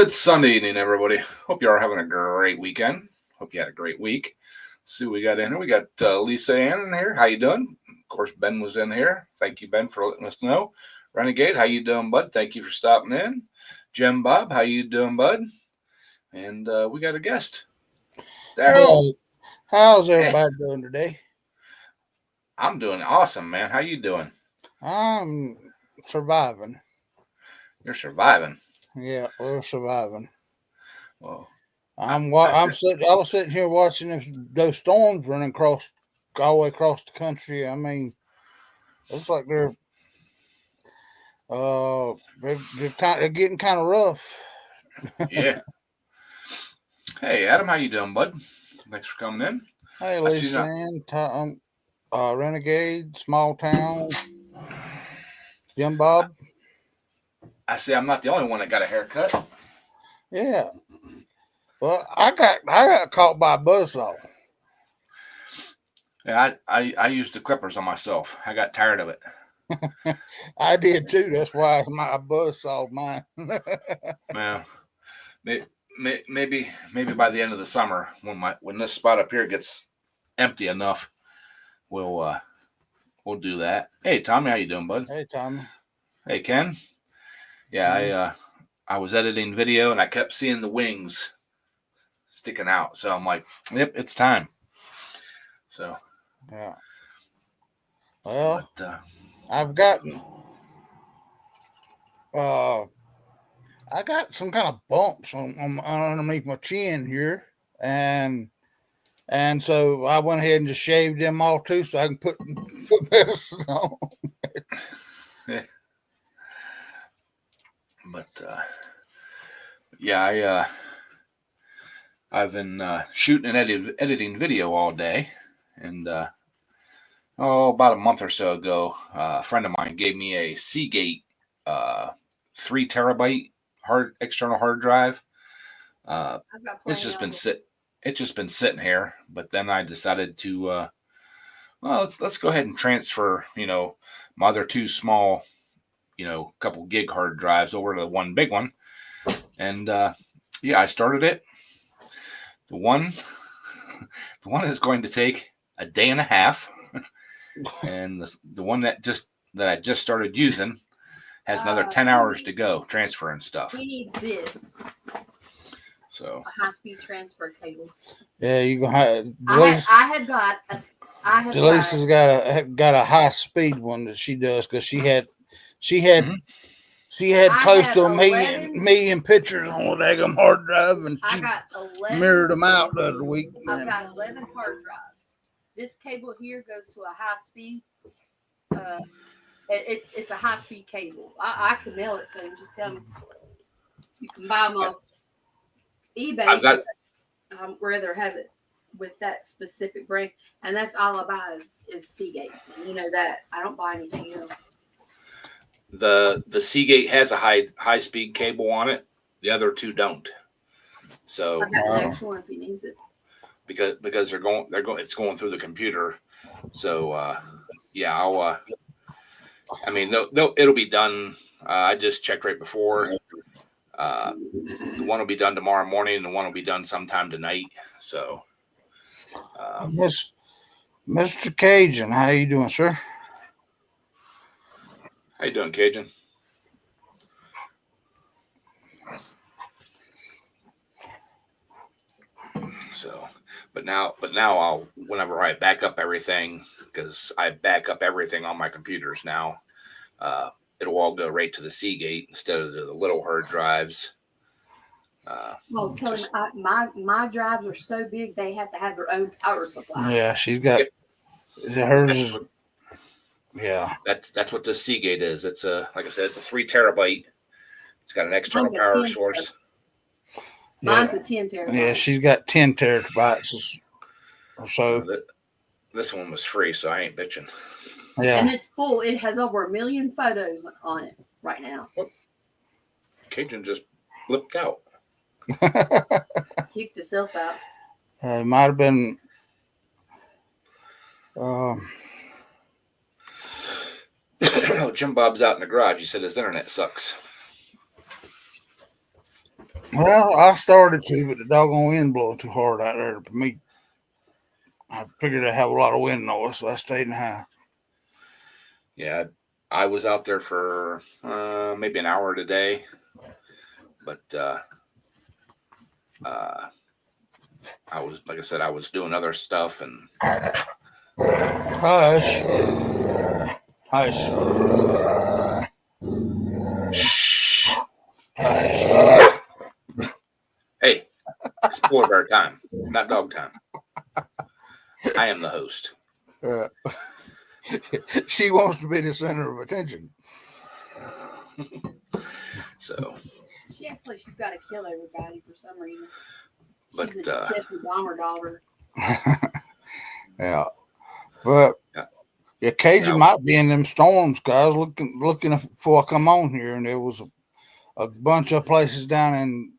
Good Sunday evening, everybody. Hope you are having a great weekend. Hope you had a great week. Let's see what we got in here. We got Lisa Ann in here. How you doing? Of course, Ben was in here. Thank you, Ben, for letting us know. Renegade, how you doing, bud? Thank you for stopping in. Jim Bob, how you doing, bud? And we got a guest. Daryl. How's everybody doing today? I'm doing awesome, man. How you doing? I'm surviving. You're surviving. Yeah, we're surviving. Well, I was sitting here watching those storms running all the way across the country. I mean, looks like they're getting kind of rough. Yeah. Hey, Adam, how you doing, bud? Thanks for coming in. Hey, Lisa Ann, Renegade, Small Town, Jim Bob. I see I'm not the only one that got a haircut. Yeah. Well, I got caught by a buzzsaw. Yeah, I used the clippers on myself. I got tired of it. I did too. That's why my buzzsaw mine. Well, maybe by the end of the summer, when this spot up here gets empty enough, we'll do that. Hey Tommy, how you doing, bud? Hey Tommy. Hey Ken. Yeah, I was editing video and I kept seeing the wings sticking out, so I'm like, yep, it's time. So yeah. Well, I've gotten I got some kind of bumps on underneath my chin here, and so I went ahead and just shaved them all too, so I can put medicine on. Yeah. But yeah, I've been shooting and editing video all day, and about a month or so ago, a friend of mine gave me a Seagate 3 terabyte external hard drive. It's just been sitting here, but then I decided to let's go ahead and transfer my other 2 small couple gig hard drives over to the one big one, and I started it. The one is going to take a day and a half, and the one that I just started using has another 10 hours to go transferring stuff. He needs this. So a high-speed transfer cable. Yeah, you gonna have. Delisa's got a high speed one that she does because she had close to a million pictures on a daggum hard drive, and she mirrored them out the other week. I've got 11 hard drives. This cable here goes to a high speed. It's a high speed cable. I can mail it to him. Just tell him you can buy them off eBay. I'd rather have it with that specific brand, and that's all I buy is Seagate. And you know that I don't buy anything else. The Seagate has a high speed cable on it. The other 2 don't. So I got the next one if he needs it. Because it's going through the computer. So I'll it'll be done. I just checked right before. The one will be done tomorrow morning, and the one will be done sometime tonight. So, Mr. Cajun, how you doing, sir? How you doing, Cajun? So, but now whenever I back up everything, because I back up everything on my computers now, it'll all go right to the Seagate instead of the little hard drives. Tell him my drives are so big they have to have their own power supply. Yeah, she's got hers. Yeah, that's what the Seagate is. It's like I said, it's a 3 terabyte. It's got an external power source. Mine's a 10 terabyte. Yeah, she's got 10 terabytes or so. This one was free, so I ain't bitching. Yeah, and it's full. It has over 1 million photos on it right now. Cajun just blipped out. Kicked himself out. It might have been. Jim Bob's out in the garage. He said his internet sucks. Well, I started to, but the doggone wind blowing too hard out there for me. I figured I'd have a lot of wind noise, so I stayed in the house. Yeah, I was out there for maybe an hour today, but I was, like I said, I was doing other stuff, and Hush. Hush. shh. Hush. Hey, it's polar bear time, not dog time. I am the host. She wants to be the center of attention. So, she's got to kill everybody for some reason. but She's a Jeffrey Dahmer daughter. Yeah, but yeah, Cajun might be in them storms, guys. Looking before I come on here, and there was a bunch of places down in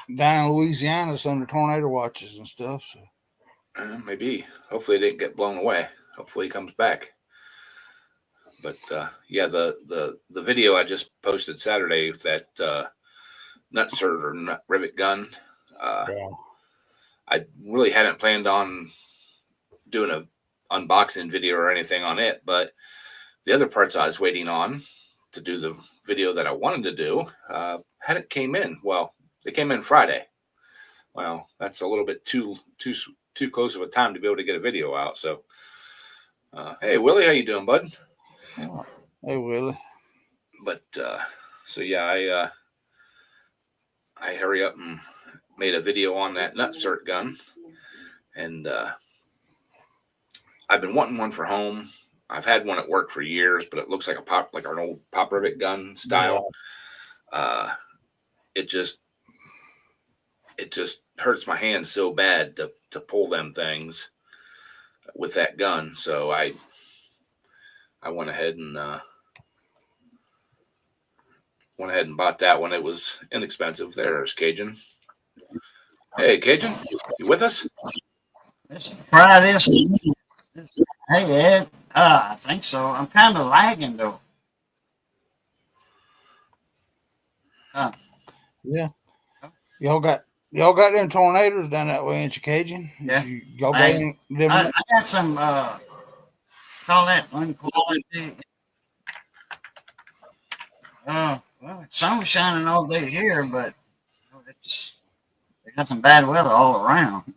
Louisiana under tornado watches and stuff. So. Maybe. Hopefully, it didn't get blown away. Hopefully, he comes back. But yeah, the video I just posted Saturday with that nutsert or nut rivet gun. Yeah. I really hadn't planned on doing a unboxing video or anything on it, but the other parts I was waiting on to do the video that I wanted to do hadn't came in. Well, they came in Friday. Well, that's a little bit too close of a time to be able to get a video out. So, hey Willie, how you doing, bud? Oh, hey Willie. But so yeah, I hurry up and made a video on that nutsert gun, and I've been wanting one for home. I've had one at work for years, but it looks like an old pop rivet gun style. Yeah. It just hurts my hand so bad to pull them things with that gun. So I went ahead and bought that one. It was inexpensive. There's Cajun. Hey, Cajun, you with us? Let's try this. Hey, Ed. I think so. I'm kind of lagging, though. Yeah. Y'all got them tornadoes down that way, ain't you, Cajun? Yeah. Y'all got them? I got some, call that unquality. Well, sun was shining all day here, but they got some bad weather all around.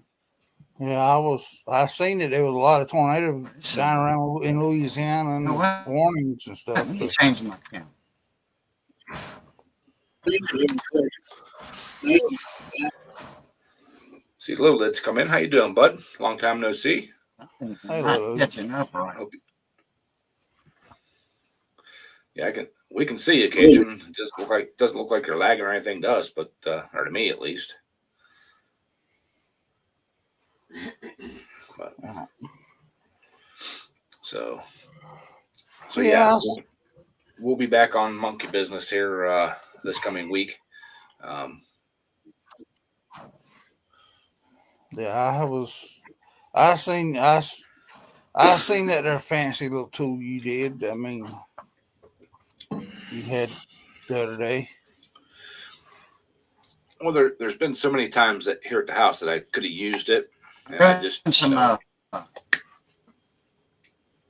Yeah, I seen that there was a lot of tornadoes down around in Louisiana and warnings and stuff. Let me change my camera. See Little Lid's come in. How you doing, bud? Long time no see. Hey, not catching up right. Yeah, we can see you, Cajun. It doesn't look like you're lagging or anything to us, but or to me at least. But, so yeah, we'll be back on monkey business here this coming week. Yeah, I seen that there fancy little tool you did. I mean, you had the other day. Well, there's been so many times here at the house that I could have used it. And I just some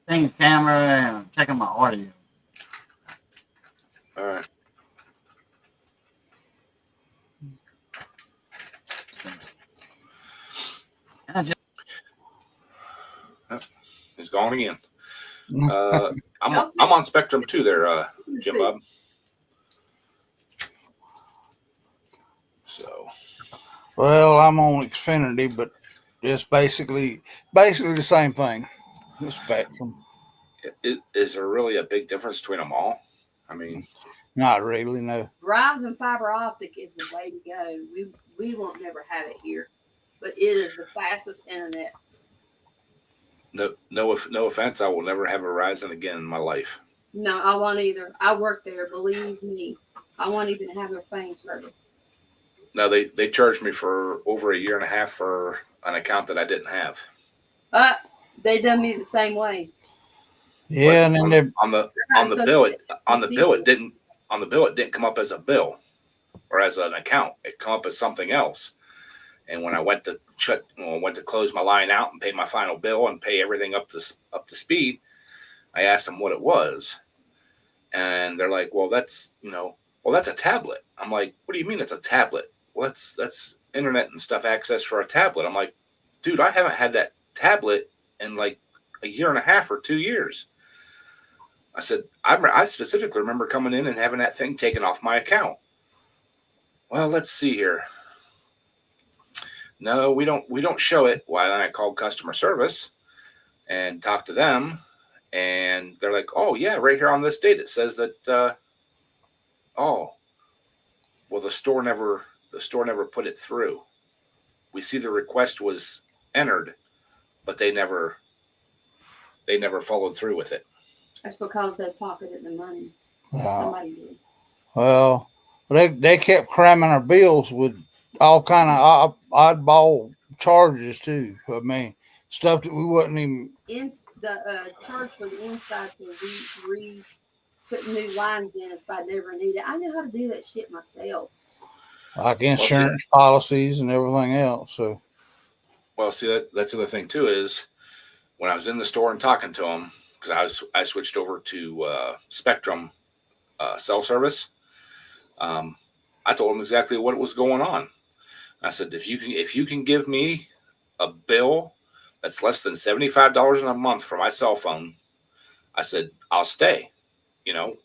thing camera and checking my audio. All right. He's gone again. I'm on Spectrum too there, Jim Bob. So. Well, I'm on Xfinity, but it's basically the same thing. The Spectrum. Is there really a big difference between them all? I mean, not really. No. Verizon fiber optic is the way to go. We won't never have it here, but it is the fastest internet. No offense. I will never have a Verizon again in my life. No, I won't either. I work there. Believe me, I won't even have their phone service. No, they charged me for over a year and a half for an account that I didn't have. They done me the same way. Yeah, but and then on the bill it didn't come up as a bill. or as an account. It come up as something else. And when I went to close my line out and pay my final bill and pay everything up to speed, I asked them what it was, and they're like, "Well, that's a tablet." I'm like, "What do you mean it's a tablet?" Well, that's internet and stuff access for a tablet. I'm like, "Dude, I haven't had that tablet in like a year and a half or 2 years." I said, I specifically remember coming in and having that thing taken off my account. Well, let's see here. No, we don't show it. Why? Then I called customer service and talked to them, and they're like, "Oh yeah, right here on this date it says that." Oh, well, the store never put it through. We see the request was entered, but they never followed through with it. That's because they pocketed the money. Somebody did. Well, they kept cramming our bills with all kind of oddball charges too. I mean, stuff that we wasn't even. The charge for the inside to put new lines in if I never need it. I know how to do that shit myself. Like insurance policies and everything else. So, well, see that's the other thing too is when I was in the store and talking to them because I switched over to Spectrum cell service. I told them exactly what was going on. I said, if you can give me a bill that's less than $75 a month for my cell phone, I said I'll stay. You know,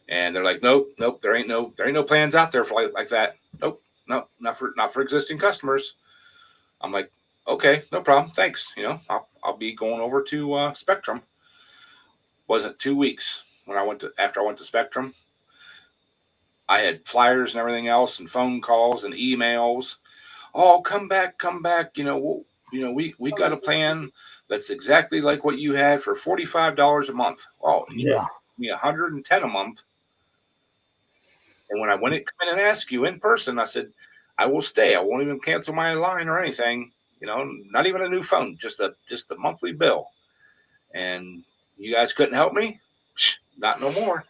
and they're like, nope, there ain't no plans out there for like that. Nope, no, not for existing customers. I'm like, okay, no problem, thanks. I'll be going over to Spectrum. Wasn't 2 weeks after I went to Spectrum. I had flyers and everything else, and phone calls and emails. Oh, come back. We got a plan that's exactly like what you had for $45 a month. Oh, yeah, me $110 a month. And when I went to come in and ask you in person, I said, I will stay. I won't even cancel my line or anything. Not even a new phone, just a monthly bill. And you guys couldn't help me? Not no more.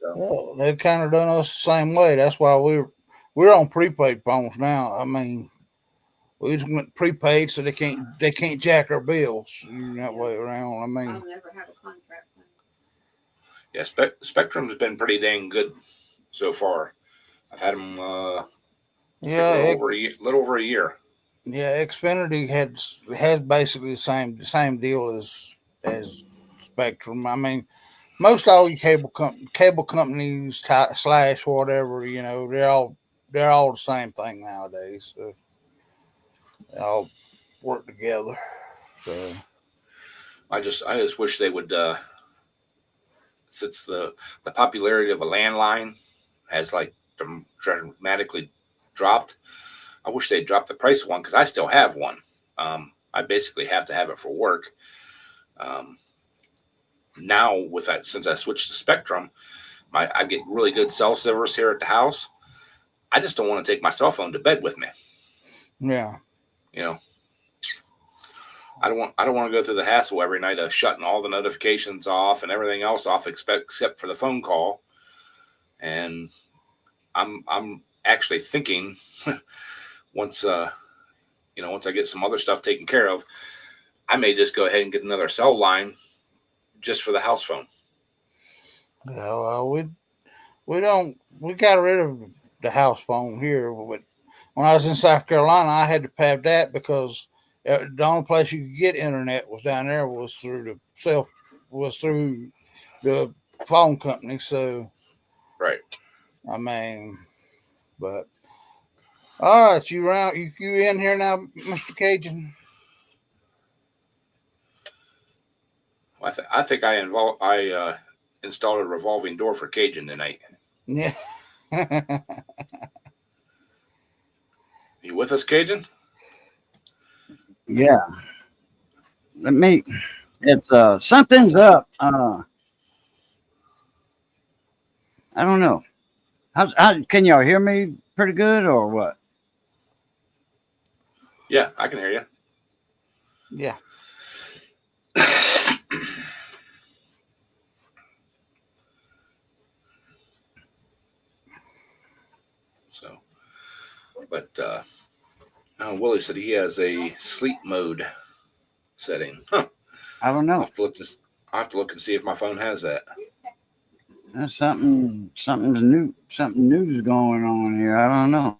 So. Well, they kind of done us the same way. That's why we're on prepaid phones now. I mean, we just went prepaid so they can't jack our bills that way around. I mean, I'll never have a contract. Yeah, Spectrum's been pretty dang good so far. I've had them a little over a year. Yeah, Xfinity has basically the same deal as Spectrum. I mean, most all your cable companies / whatever, they're all the same thing nowadays. So they all work together. So I just wish they would since the popularity of a landline has like dramatically dropped. I wish they'd drop the price of one because I still have one. I basically have to have it for work. Now with that, since I switched to Spectrum, I get really good cell service here at the house. I just don't want to take my cell phone to bed with me. Yeah. I don't want to go through the hassle every night of shutting all the notifications off and everything else off except for the phone call. And I'm actually thinking once I get some other stuff taken care of, I may just go ahead and get another cell line just for the house phone. Yeah, well, we got rid of the house phone here, but when I was in South Carolina, I had to have that because the only place you could get internet was down there was through the phone company. So, right. I mean, but all right, you in here now, Mr. Cajun? I think I installed a revolving door for Cajun tonight. Yeah. You with us, Cajun? Yeah. It's something's up. I don't know. How can y'all hear me pretty good or what? Yeah, I can hear you. Yeah. So, but Willie said he has a sleep mode setting. Huh. I don't know. I'll have to look and see if my phone has that. That's something new is going on here. I don't know.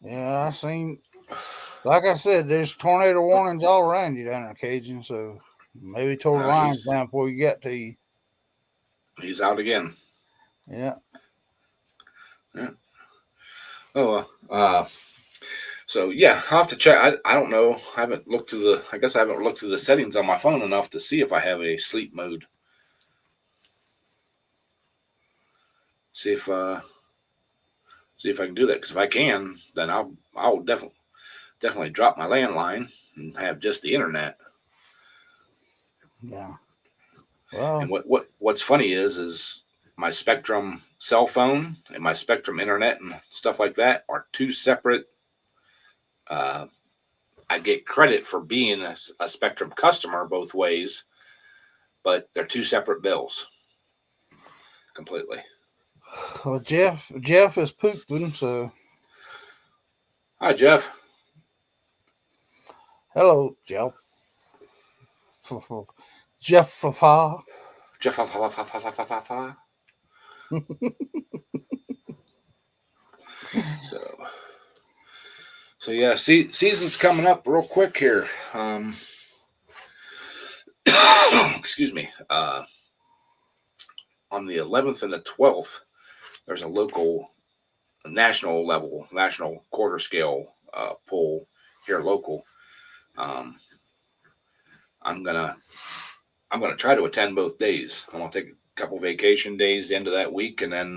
Yeah, I seen. Like I said, there's tornado warnings all around you down there, Cajun. So maybe tore the lines down before you get to you. He's out again. Yeah. Oh, so yeah, I'll have to check. I don't know. I haven't looked through the. I guess I haven't looked through the settings on my phone enough to see if I have a sleep mode. See if I can do that. Because if I can, then I'll definitely drop my landline and have just the internet. Yeah. Well. And what's funny is my Spectrum cell phone and my Spectrum internet and stuff like that are two separate. I get credit for being a Spectrum customer both ways, but they're two separate bills. Completely. Well, Jeff is pooping, so. Hi, Jeff. Hello, Jeff. Jeff. So yeah, season's coming up real quick here. Excuse me. On the 11th and the 12th, there's a national quarter scale poll here local. I'm gonna try to attend both days. I'm gonna take a couple vacation days the end of that week, and then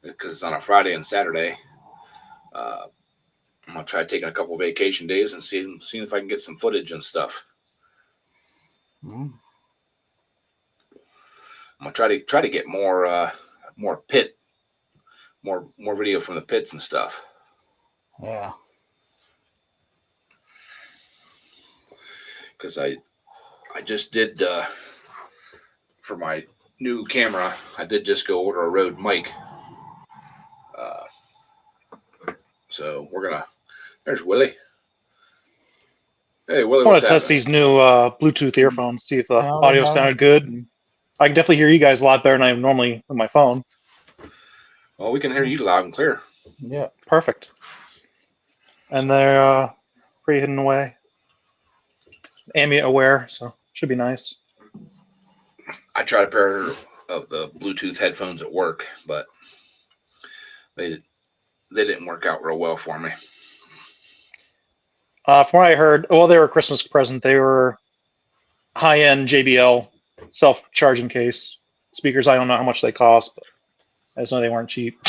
because it's on a Friday and Saturday, I'm gonna try taking a couple vacation days and seeing if I can get some footage and stuff. Mm. I'm gonna try to get more video from the pits and stuff. Yeah. Because I just did for my new camera. I did just go order a Rode mic. So we're gonna. There's Willie. Hey Willie, I want what's to test happening? these new Bluetooth earphones, see if the audio sounded good. And I can definitely hear you guys a lot better than I normally with my phone. Well, we can hear you loud and clear. Yeah. Perfect. And they're pretty hidden away. Ambient aware, so should be nice. I tried a pair of the Bluetooth headphones at work, but they didn't work out real well for me. From what I heard, well, they were a Christmas present. They were high-end JBL self-charging case speakers. I don't know how much they cost, but I just know they weren't cheap.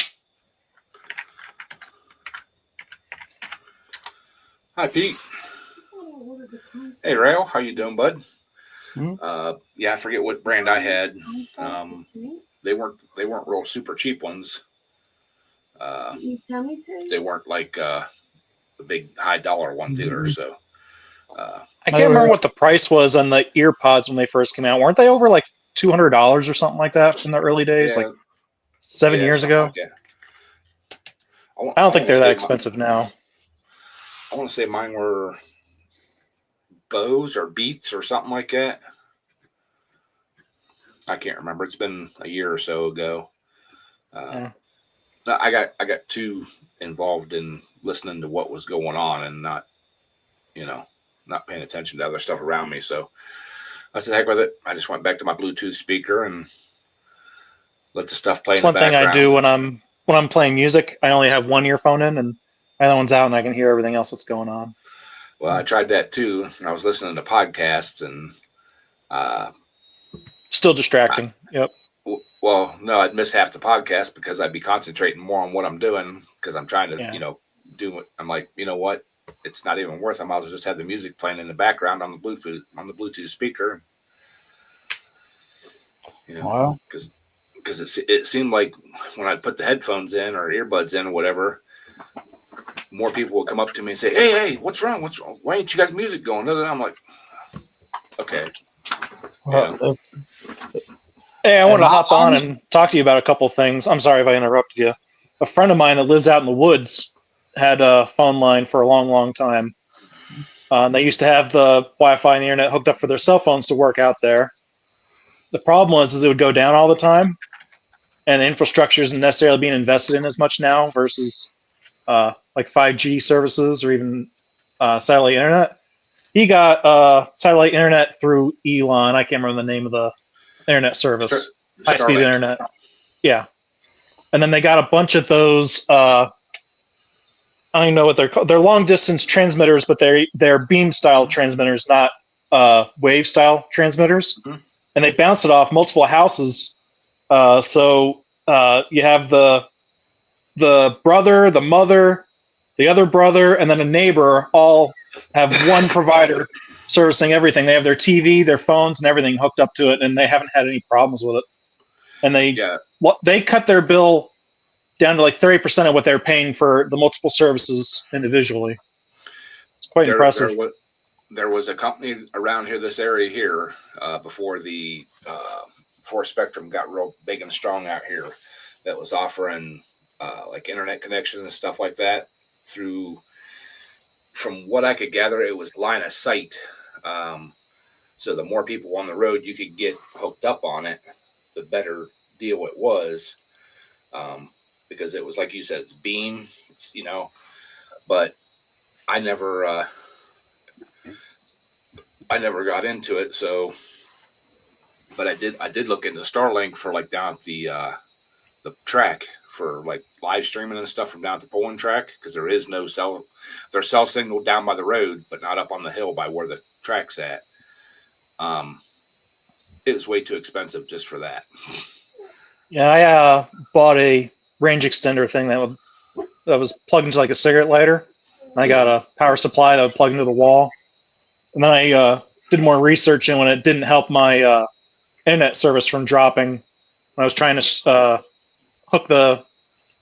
Hi, Pete. Hey, Rail. How you doing, bud? Hmm? Yeah, I forget what brand I had. They weren't real super cheap ones. You tell me to. They weren't like the big high dollar ones either. So I can't remember what the price was on the earpods when they first came out. Weren't they over like $200 or something like that in the early days, yeah, like 7 years ago? Like I don't think they're that expensive now. I want to say mine were Bose or Beats or something like that. I can't remember. It's been a year or so ago. Yeah. I got too involved in listening to what was going on and not paying attention to other stuff around me. So I said, heck with it. I just went back to my Bluetooth speaker and let the stuff play in the background. One thing I do when I'm playing music, I only have one earphone in and my other one's out, and I can hear everything else that's going on. Well, I tried that too. I was listening to podcasts and still distracting. Yep. Well, no, I'd miss half the podcast because I'd be concentrating more on what I'm doing because I'm trying to, do what I'm like. You know what? It's not even worth it. I might as well just have the music playing in the background on the Bluetooth speaker. Wow. Because it seemed like when I put the headphones in or earbuds in or whatever, more people would come up to me and say, "Hey, what's wrong? What's wrong? Why ain't you guys music going?" I'm like, okay. Well, Hey, I And wanted to my hop on honest, and talk to you about a couple things. I'm sorry if I interrupted you. A friend of mine that lives out in the woods had a phone line for a long, long time. They used to have the Wi-Fi and the internet hooked up for their cell phones to work out there. The problem was is it would go down all the time, and the infrastructure isn't necessarily being invested in as much now versus like 5G services or even satellite internet. He got satellite internet through Elon. I can't remember the name of the internet service. High speed Starlink. internet. Yeah. And then they got a bunch of those. I don't even know what they're called. They're long distance transmitters, but they're beam style transmitters, not wave style transmitters. Mhm. And they bounce it off multiple houses. So you have the brother, the mother, the other brother, and then a neighbor all have one provider servicing everything. They have their TV, their phones, and everything hooked up to it, and they haven't had any problems with it. And Yeah, they cut their bill down to like 30% of what they're paying for the multiple services individually. It's quite there impressive. there was a company around here, this area here, before before Spectrum got real big and strong out here, that was offering like internet connections and stuff like that through. From what I could gather, it was line of sight. Um, so the more people on the road you could get hooked up on it, the better deal it was. Because it was like you said, it's beam, but I never, I never got into it. So, but I did look into Starlink for like down at the track for like live streaming and stuff from down at the pulling track because there is no there's cell signal down by the road, but not up on the hill by where the track's at. It was way too expensive just for that. Yeah, I bought a range extender thing that was plugged into like a cigarette lighter. I got a power supply that would plug into the wall, and then I did more research, and when it didn't help my internet service from dropping when I was trying to hook the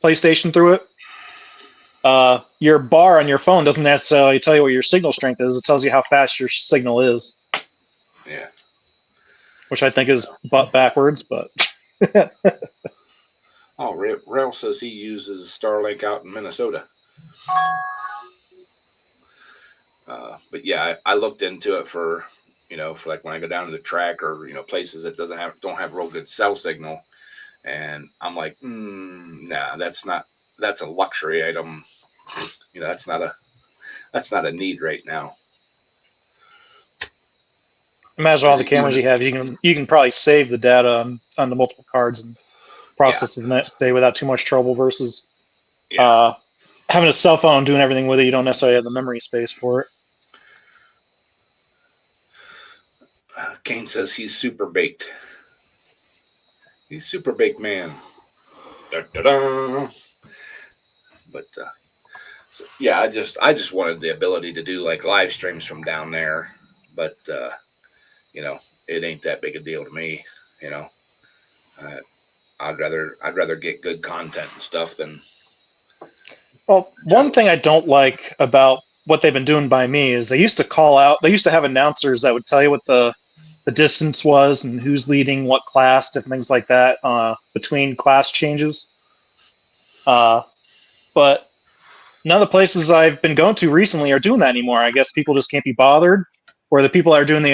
PlayStation through it. Your bar on your phone doesn't necessarily tell you what your signal strength is. It tells you how fast your signal is. Yeah. Which I think is butt backwards, but. Oh, Rail says he uses Starlink out in Minnesota. But yeah, I looked into it for like when I go down to the track or places that don't have real good cell signal, and I'm like, nah, that's a luxury item. That's not a need right now. Imagine all the cameras you have. You can probably save the data on the multiple cards and process it the next day without too much trouble versus having a cell phone doing everything with it. You don't necessarily have the memory space for it. Kane says he's super baked. He's super baked man. Da, da, da. But so, yeah, I just wanted the ability to do like live streams from down there, but it ain't that big a deal to me. I'd rather get good content and stuff than. Well, one thing I don't like about what they've been doing by me is they used to call out. They used to have announcers that would tell you what the distance was and who's leading what class, different things like that between class changes. But none of the places I've been going to recently are doing that anymore. I guess people just can't be bothered, or the people that are doing the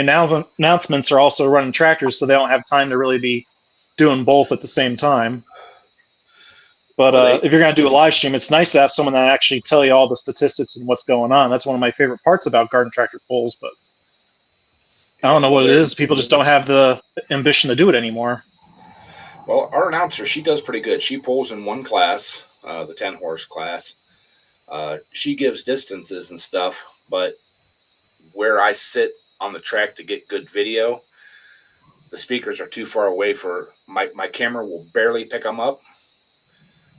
announcements are also running tractors, so they don't have time to really be doing both at the same time. But if you're going to do a live stream, it's nice to have someone that actually tell you all the statistics and what's going on. That's one of my favorite parts about garden tractor pulls, but I don't know what it is. People just don't have the ambition to do it anymore. Well, our announcer, she does pretty good. She pulls in one class, the 10-horse class. She gives distances and stuff, but where I sit on the track to get good video, the speakers are too far away for my camera will barely pick them up.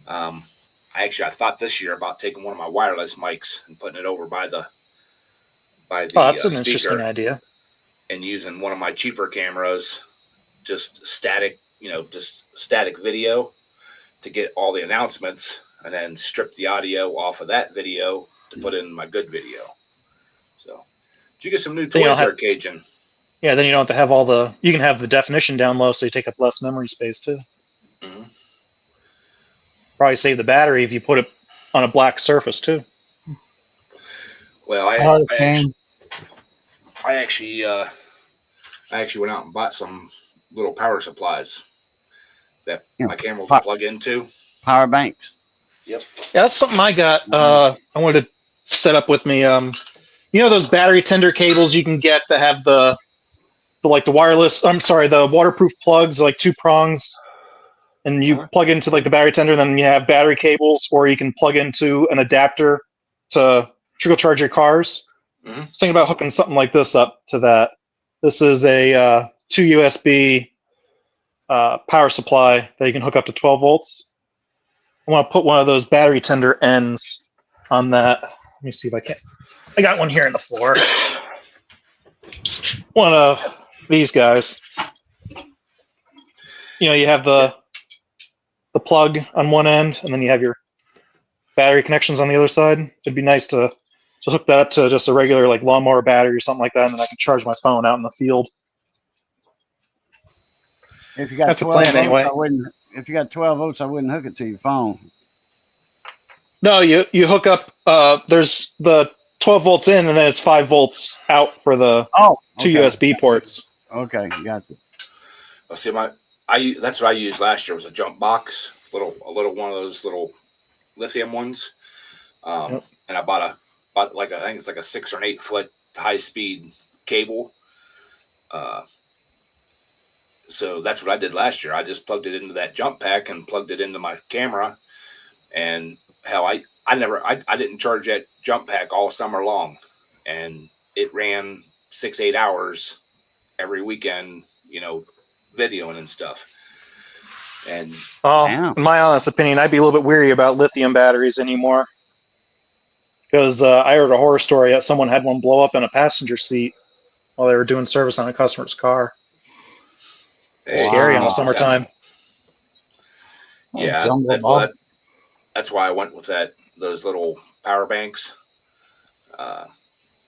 I thought this year about taking one of my wireless mics and putting it over by the that's an speaker interesting idea. and using one of my cheaper cameras, just static video to get all the announcements and then strip the audio off of that video to put in my good video. So, did you get some new toys there, Cajun? Yeah, then you don't have to have all the. You can have the definition down low, so you take up less memory space too. Mm-hmm. Probably save the battery if you put it on a black surface too. Well, Hurricane. I actually went out and bought some little power supplies that You my know, cameras will po- plug into. power banks. Yep. Yeah, that's something I got. I wanted to set up with me. You know those battery tender cables you can get that have the like the wireless. I'm sorry, the waterproof plugs, like 2 prongs, and you Uh-huh. plug into like the battery tender, and then you have battery cables, or you can plug into an adapter to trickle charge your cars. Mhm. I was thinking about hooking something like this up to that. This is a 2 USB power supply that you can hook up to 12 volts. I want to put one of those battery tender ends on that. Let me see if I can. I got one here on the floor. One of these guys. You know, you have the plug on one end, and then you have your battery connections on the other side. It'd be nice to hook that up to just a regular like lawnmower battery or something like that, and then I can charge my phone out in the field. If you got That's the 12 plan volts, anyway. I wouldn't. If you got 12 volts, I wouldn't hook it to your phone. No, you hook up. There's the 12 volts in, and then it's 5 volts out for the Oh, two okay. USB ports. Okay, gotcha. Let's see, that's what I used last year was a jump box, a little one of those little lithium ones. Yep. And I bought like I think it's like a 6 or an 8 foot high speed cable. So that's what I did last year. I just plugged it into that jump pack and plugged it into my camera. And hell, I didn't charge that jump pack all summer long, and it ran 6-8 hours every weekend, videoing and stuff. And Damn. In my honest opinion, I'd be a little bit weary about lithium batteries anymore. Because I heard a horror story that someone had one blow up in a passenger seat while they were doing service on a customer's car. hey, Scary in the Wow. summertime. Yeah, Jungle Bob. that's why I went with those little power banks.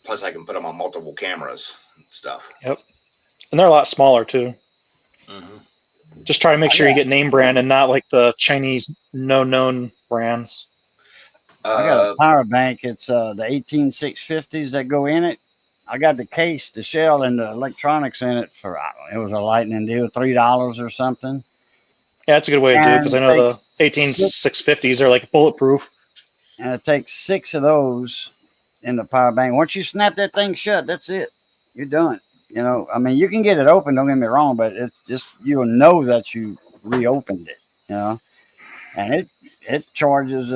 Plus, I can put them on multiple cameras and stuff. Yep. And they're a lot smaller too. Mm-hmm. Just try to make sure you get name brand and not like the Chinese no-known brands. I got a power bank. It's the 18650s that go in it. I got the case, the shell, and the electronics in it for it was a lightning deal, $3 or something. Yeah, that's a good way to do it because I know the 18650s are like bulletproof. And it takes 6 of those in the power bank. Once you snap that thing shut, that's it. You're done. I mean, you can get it open. Don't get me wrong, but it's just you'll know that you reopened it. And it charges.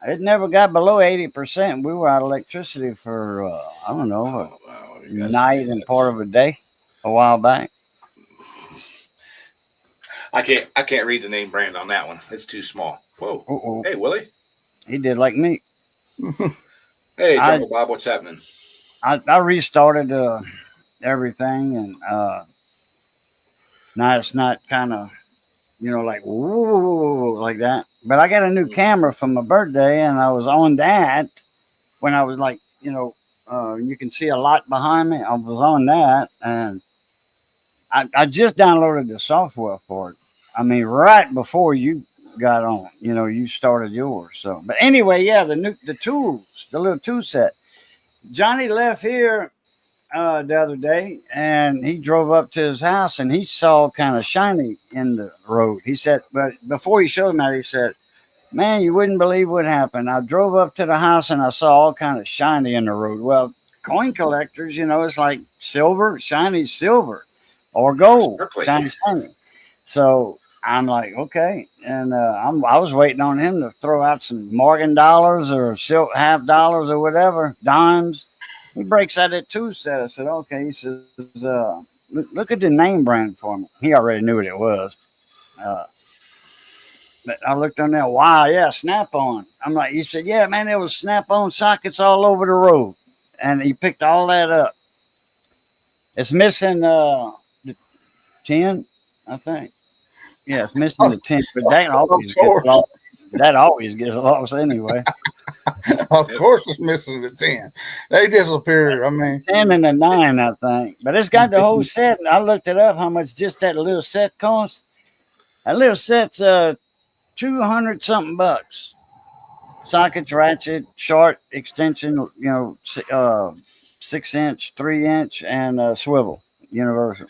It never got below 80%. We were out of electricity for I don't know, a night and part of a day a while back. I can't read the name brand on that one. It's too small. Whoa. Uh-oh. Hey, Willie. He did like me. Hey, Jungle Bob, what's happening? I restarted everything, and now it's not kind of like woo like that. But I got a new camera for my birthday, and I was on that when I was like, you can see a lot behind me. I was on that, and I just downloaded the software for it. I mean, right before you got on, you started yours. So, but anyway, yeah, the tools, the little tool set. Johnny left here the other day, and he drove up to his house, and he saw kind of shiny in the road. He said, but before he showed me that, he said, "Man, you wouldn't believe what happened. I drove up to the house, and I saw all kind of shiny in the road." Well, coin collectors, it's like silver, shiny silver, or gold, shiny. So I'm like, okay, and I was waiting on him to throw out some Morgan dollars or silk half dollars or whatever, dimes. He breaks out that tool set. I said, okay. He says, look at the name brand for me. He already knew what it was. But I looked on there. Wow, yeah, Snap-on. I'm like, he said, yeah, man, there was Snap-on sockets all over the road. And he picked all that up. It's missing the 10, I think. Yeah, it's missing the 10, but that always gets lost. That always gets lost anyway. Of course, it's missing the 10. They disappear. I mean, 10 and a 9, I think. But it's got the whole set. And I looked it up how much just that little set costs. That little set's 200 something bucks. Sockets, ratchet, short extension, 6-inch, 3-inch, and swivel, universal.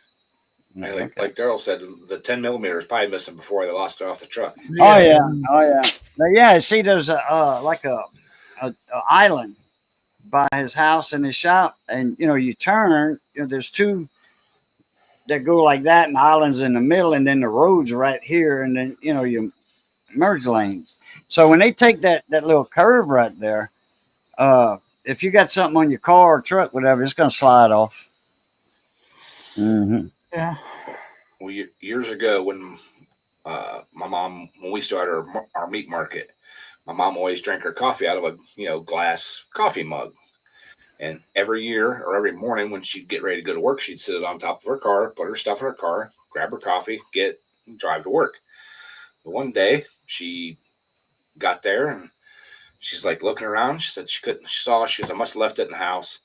Like Daryl said, the 10 millimeter is probably missing before they lost it off the truck. Oh yeah, oh yeah. But yeah, see, there's like a island by his house and his shop, and you turn. There's two that go like that, and the island's in the middle, and then the road's right here, and then you merge lanes. So when they take that little curve right there, if you got something on your car or truck, whatever, it's gonna slide off. Mm-hmm. Yeah. Well, years ago when my mom, when we started our meat market, my mom always drank her coffee out of a glass coffee mug. And every year or every morning when she'd get ready to go to work, she'd sit on top of her car, put her stuff in her car, grab her coffee, drive to work. But one day she got there and she's like looking around. She said she must have left it in the house.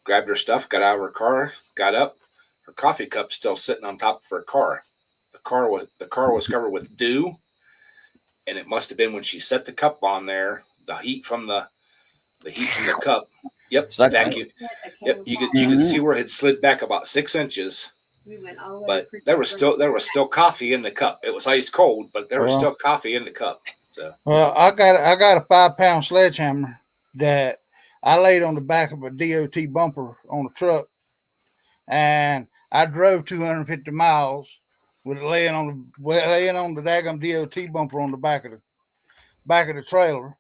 Grabbed her stuff, got out of her car, got up. Her coffee cup still sitting on top of her car. The car was covered with dew, and it must have been when she set the cup on there. The heat from the cup. Yep, vacuum. Yep, you could see where it had slid back about 6 inches. We went all the way. But there was still coffee in the cup. It was ice cold, but there was still coffee in the cup. So I got a 5-pound sledgehammer that I laid on the back of a DOT bumper on a truck, and I drove 250 miles with it laying on the daggum DOT bumper on the back of the trailer.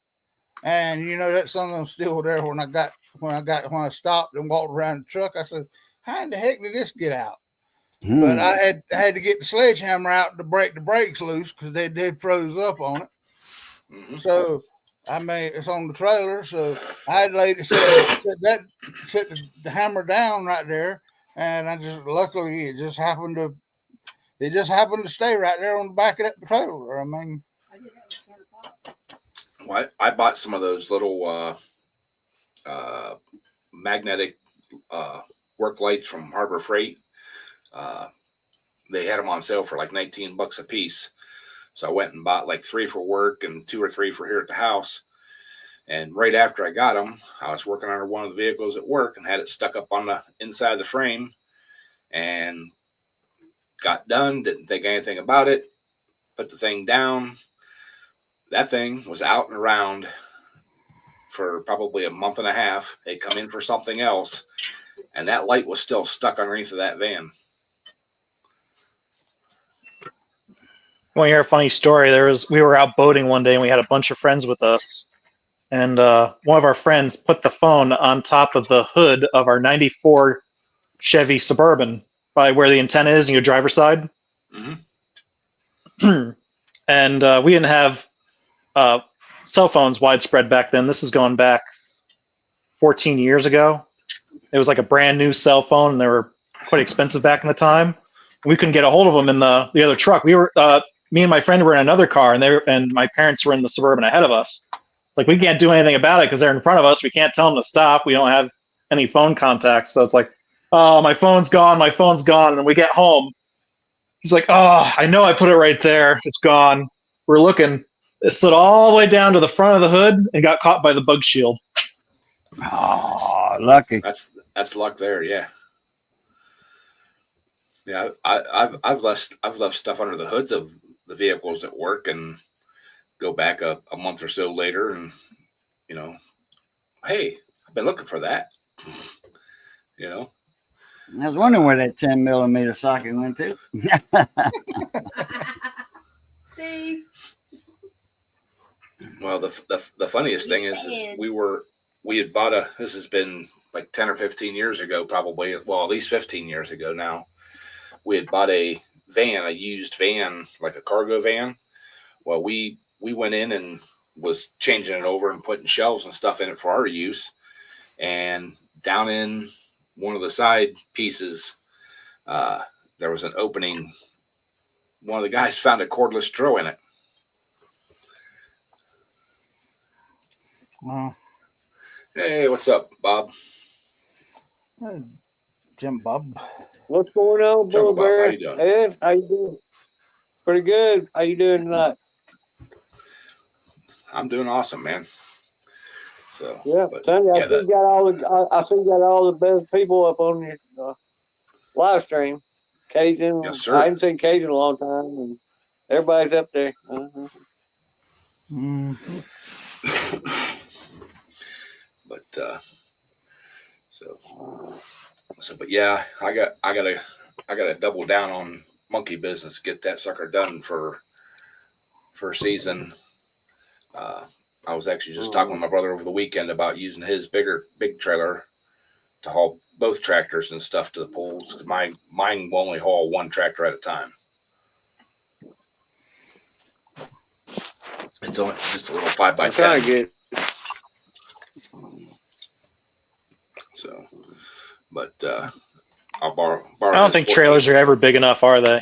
And that some of them still there when I stopped and walked around the truck. I said, how in the heck did this get out? But I had to get the sledgehammer out to break the brakes loose because they did froze up on it. Mm-hmm. So it's on the trailer. So I had laid set the hammer down right there, and luckily it just happened to stay right there on the back of that trailer. Well, I bought some of those little magnetic work lights from Harbor Freight. They had them on sale for like $19 a piece. So I went and bought like 3 for work and 2 or 3 for here at the house. And right after I got them, I was working on one of the vehicles at work and had it stuck up on the inside of the frame, and got done. Didn't think anything about it. Put the thing down. That thing was out and around for probably a month and a half. They come in for something else, and that light was still stuck underneath of that van. Well, hear a funny story. We were out boating one day, and we had a bunch of friends with us. And one of our friends put the phone on top of the hood of our '94 Chevy Suburban by where the antenna is in your driver's side. Mm-hmm. And we didn't have cell phones widespread back then. This is going back 14 years ago. It was like a brand new cell phone, and they were quite expensive back in the time. We couldn't get a hold of them in the other truck. We were me and my friend were in another car, and my parents were in the Suburban ahead of us. It's like we can't do anything about it because they're in front of us. We can't tell them to stop. We don't have any phone contacts. So it's like, oh, my phone's gone. And we get home. He's like, oh, I know I put it right there. It's gone. We're looking. It slid all the way down to the front of the hood and got caught by the bug shield. Oh, lucky. That's luck there, yeah. Yeah, I've left stuff under the hoods of the vehicles at work and go back a month or so later and hey, I've been looking for that. I was wondering where that 10 millimeter socket went to. See? Well, the funniest thing is we had bought this has been like 10 or 15 years ago, probably, well, at least 15 years ago now. We had bought a used van, like a cargo van. Well, we went in and was changing it over and putting shelves and stuff in it for our use. And down in one of the side pieces, there was an opening. One of the guys found a cordless drill in it. Wow. Hey, what's up, Bob? Jim Bob. What's going on, Jungle Bob, how Bear? you doing? Ed, how you doing? Pretty good. How you doing tonight? I'm doing awesome, man. So Yeah, but Sonny, I yeah, see you got all the best people up on your live stream. Cajun, yes, I sir. haven't seen Cajun in a long time, and everybody's up there. Mm. But but yeah, I gotta double down on monkey business, get that sucker done for season. Uh, I was actually just talking with my brother over the weekend about using his big trailer to haul both tractors and stuff to the pools. Mine will only haul one tractor at a time. It's just a little 5x10. I'm trying to get. So, but I'll borrow. I don't think trailers are ever big enough, are they?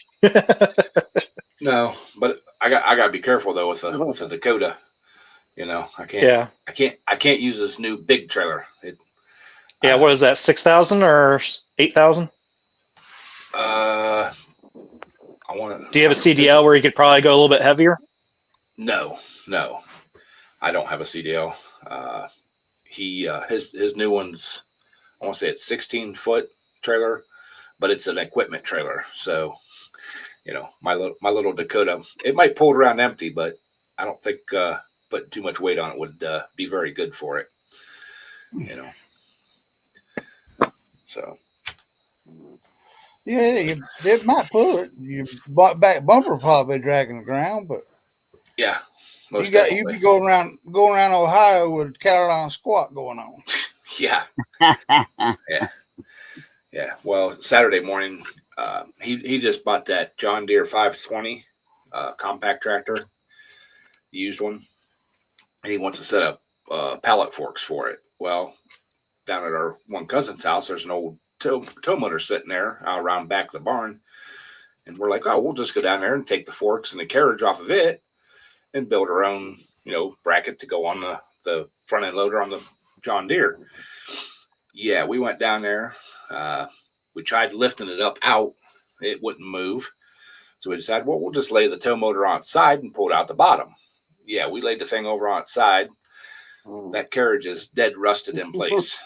No, but I gotta be careful though with the Dakota. You know, I can't use this new big trailer. What is that? 6,000 or 8,000? I want to. Do you have a CDL where you could probably go a little bit heavier? No, I don't have a CDL. His new one's, I want to say it's 16-foot trailer, but it's an equipment trailer. So, you know, my little Dakota, it might pull it around empty, but I don't think putting too much weight on it would be very good for it. You know. So. Yeah, it might pull it. Your back bumper probably dragging the ground, but yeah, you be going around Ohio with Carolina squat going on. Yeah. Yeah. Well, Saturday morning, he just bought that John Deere 520 compact tractor, used one, and he wants to set up pallet forks for it. Well, down at our one cousin's house, there's an old tow motor sitting there around back of the barn, and we're like, oh, we'll just go down there and take the forks and the carriage off of it and build our own, bracket to go on the front end loader on the John Deere. Yeah, we went down there. We tried lifting it up out. It wouldn't move. So we decided, well, we'll just lay the tow motor on its side and pull it out the bottom. Yeah, we laid the thing over on its side. That carriage is dead rusted in place.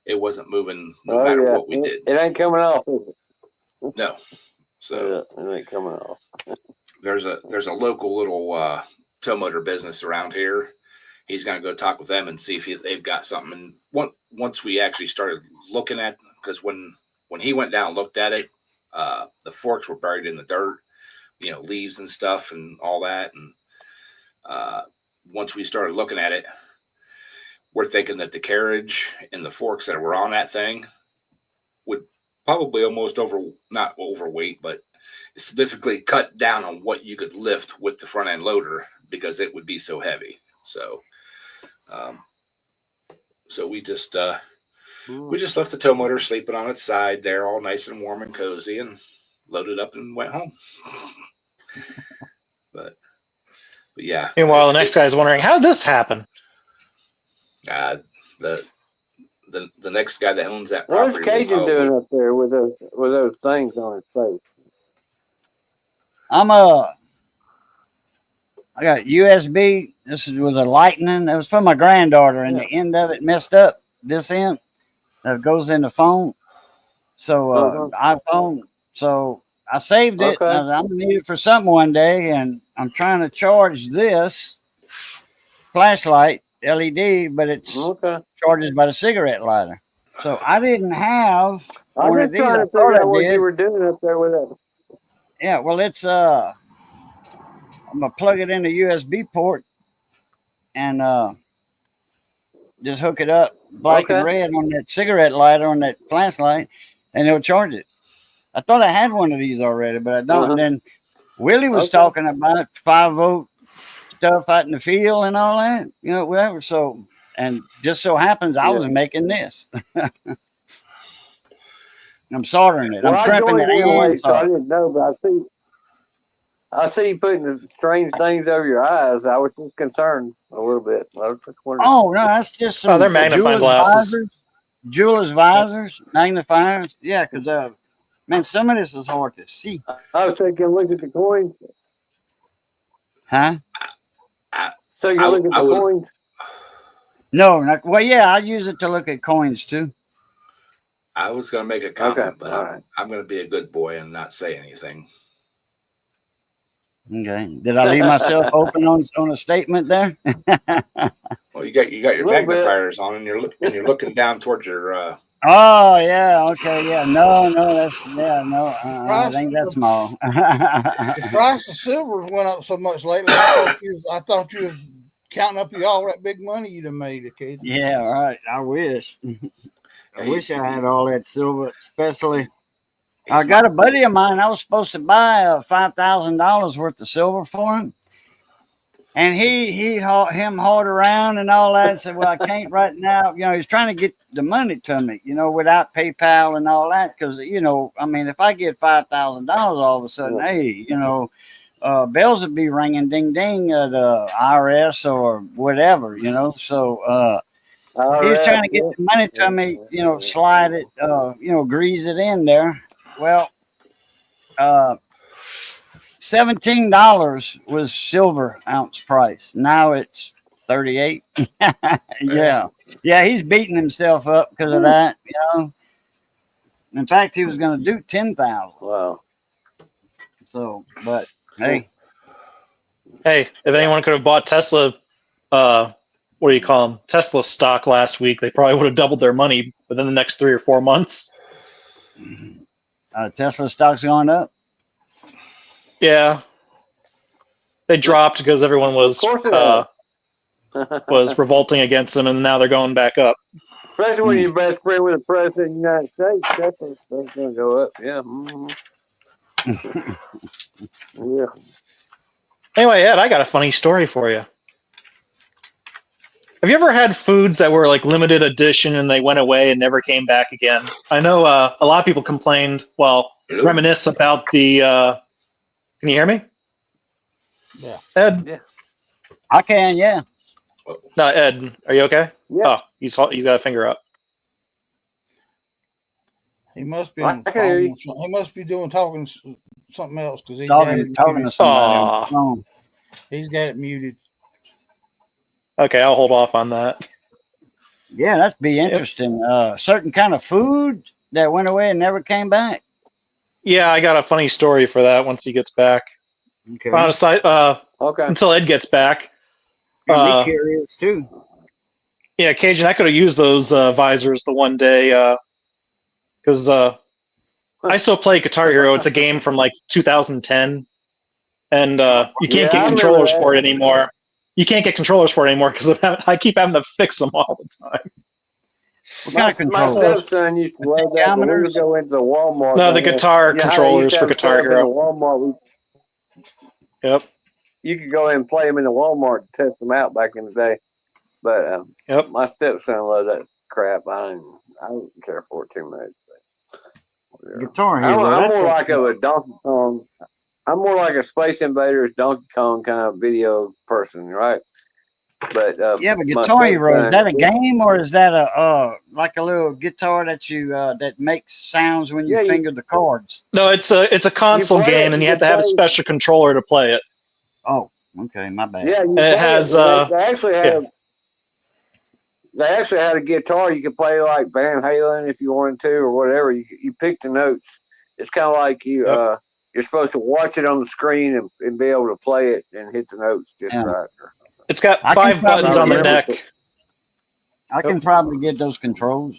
It wasn't moving no matter what we did. It ain't coming off, is it? No. So it ain't coming off. there's a local little tow motor business around here. He's going to go talk with them and see if they've got something. And once we actually started looking at, because when he went down and looked at it, the forks were buried in the dirt, leaves and stuff and all that. And once we started looking at it, we're thinking that the carriage and the forks that were on that thing would probably almost not overweight, but significantly cut down on what you could lift with the front end loader because it would be so heavy. So, we just left the tow motor sleeping on its side there, all nice and warm and cozy, and loaded up and went home. But yeah. Meanwhile, the next guy's wondering, how did this happen? The next guy that owns that property. What's Cajun doing up there with those things on his face? I got USB. This was a lightning. It was for my granddaughter, and the end of it messed up. This end that goes in the phone. So iPhone. So I saved it. Okay. I'm gonna need it for something one day, and I'm trying to charge this flashlight LED, but it's charged by the cigarette lighter. So I didn't have one of these. I was trying to figure out what you were doing up there with it. Yeah, well, it's I'm gonna plug it in the USB port and just hook it up black and red on that cigarette lighter on that flashlight, and it'll charge it. I thought I had one of these already, but I don't. And then Willie was talking about 5-volt stuff out in the field and all that, whatever. So, and just so happens I was making this. I'm soldering it. I'm crimping it. Anyway, so I didn't know, but I see you putting strange things over your eyes. I was just concerned a little bit. I was just wondering. Oh no, that's just some they're magnifying jeweler's glasses. visors. Jeweler's visors, magnifiers. Yeah, because man, some of this is hard to see. I was thinking, look at the coins. Huh? So you can look at the coins. No, not, well, yeah, I use it to look at coins too. I was going to make a comment, Okay, but all right. I'm going to be a good boy and not say anything. Okay. Did I leave myself open on a statement there? Well, you got your magnifiers on, and you're looking down towards your. Oh yeah. Okay. Yeah. No. That's no. I think that's small. The price of silver went up so much lately. I thought you was counting up all that big money you'd have made, okay? Yeah. Right. I wish. I wish I had all that silver, especially. I got a buddy of mine. I was supposed to buy $5,000 worth of silver for him, and he hauled around and all that. And said, "Well, I can't right now." You know, he's trying to get the money to me. You know, without PayPal and all that, because you know, I mean, if I get $5,000 all of a sudden, hey, you know, bells would be ringing, ding ding, at IRS or whatever. You know, so. He was trying to get the money to me, you know, slide it, you know, grease it in there. Well, $17 was silver ounce price. Now it's 38. Yeah. Yeah, he's beating himself up because of that, you know. In fact, he was going to do 10,000. Wow. So, but hey. Hey, if anyone could have bought Tesla, what do you call them? Tesla stock last week, they probably would have doubled their money within the next 3 or 4 months. Tesla stock's going up. Yeah, they dropped because everyone was was revolting against them, and now they're going back up. Especially when you're best friend with the president of the United States, that's going to go up. Yeah. Mm-hmm. Yeah. Anyway, Ed, I got a funny story for you. Have you ever had foods that were like limited edition and they went away and never came back again? I know a lot of people complained, reminisce about the. Can you hear me? Yeah. Ed? Yeah. I can, yeah. No, Ed, are you okay? Yeah. Oh, he's got a finger up. He must be on the phone. He must be talking something else because he's talking to somebody on the phone. He's got it muted. Okay, I'll hold off on that. Yeah, that'd be interesting. Certain kind of food that went away and never came back. Yeah, I got a funny story for that once he gets back. Okay. Okay. Until Ed gets back. I'm curious too. Yeah, Cajun, I could have used those visors the one day because I still play Guitar Hero. It's a game from like 2010, and you can't get controllers for it anymore. You can't get controllers for it anymore because I keep having to fix them all the time. What kind of controllers? My stepson used to love that when we would go into the Walmart. No, the guitar controllers for Guitar Hero. Walmart. Yep. You could go in and play them in the Walmart and test them out back in the day. But my stepson loved that crap. I didn't care for it too much. But, Guitar Hero. I'm more like a Donkey Kong. I'm more like a Space Invaders Donkey Kong kind of video person, right? But yeah, but Guitar Hero, is that a game or is that a like a little guitar that you that makes sounds when you finger the chords? No, it's a console game, and you have to have a special controller to play it. Oh, okay, my bad. Yeah, it has. They actually had. They actually had a guitar you could play like Van Halen if you wanted to, or whatever. You pick the notes. It's kind of like you're supposed to watch it on the screen and be able to play it and hit the notes just right. It's got 5 buttons on the neck. I can probably get those controls.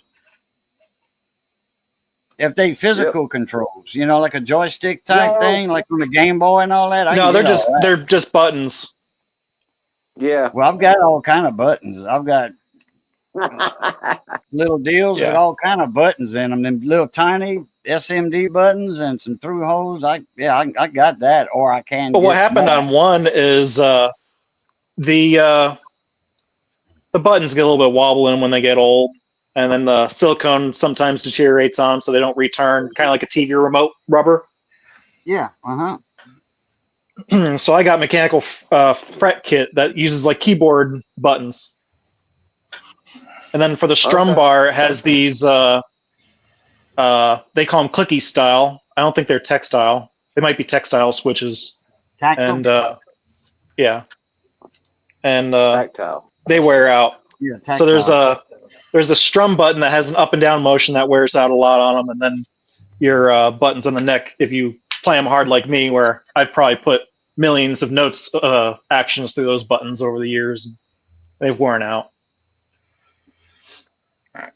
If they physical controls, you know, like a joystick type thing, like on the Game Boy and all that. No, they're just buttons. Yeah. Well, I've got all kind of buttons. I've got little deals with all kind of buttons in them. Them little tiny SMD buttons and some through holes. I got that, or I can. But what happened on one is the buttons get a little bit wobbling when they get old, and then the silicone sometimes deteriorates on them, so they don't return, kind of like a TV remote rubber. Yeah. So I got mechanical fret kit that uses like keyboard buttons. And then for the strum bar, it has these, they call them clicky style. I don't think they're textile. They might be textile switches. Tactile. And yeah. And Tactile. they wear out. Yeah, tactile. So there's a strum button that has an up and down motion that wears out a lot on them. And then your buttons on the neck, if you play them hard like me, where I've probably put millions of notes actions through those buttons over the years. They've worn out.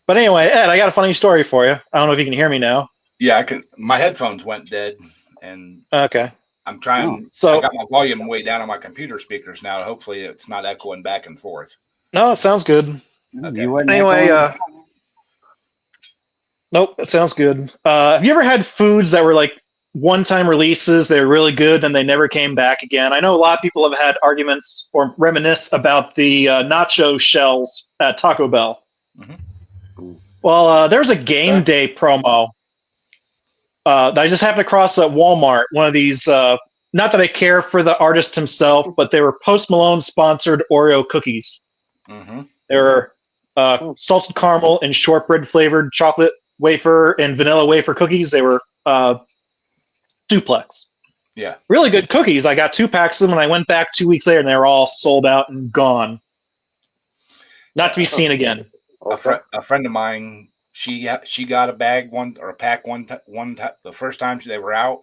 But anyway, Ed, I got a funny story for you. I don't know if you can hear me now. Yeah, I can. My headphones went dead, and okay. I'm trying. So I got my volume way down on my computer speakers now. Hopefully, it's not echoing back and forth. No, it sounds good. Okay. Anyway, nope, it sounds good. Have you ever had foods that were like one-time releases? They were really good, and they never came back again. I know a lot of people have had arguments or reminisce about the nacho shells at Taco Bell. Mm-hmm. Well, there's a game day promo that I just happened across at Walmart. One of these, not that I care for the artist himself, but they were Post Malone sponsored Oreo cookies. Mm-hmm. They were salted caramel and shortbread flavored chocolate wafer and vanilla wafer cookies. They were duplex. Yeah. Really good cookies. I got 2 packs of them and I went back 2 weeks later and they were all sold out and gone. Not to be seen again. A friend of mine, she got a bag a pack the first time they were out,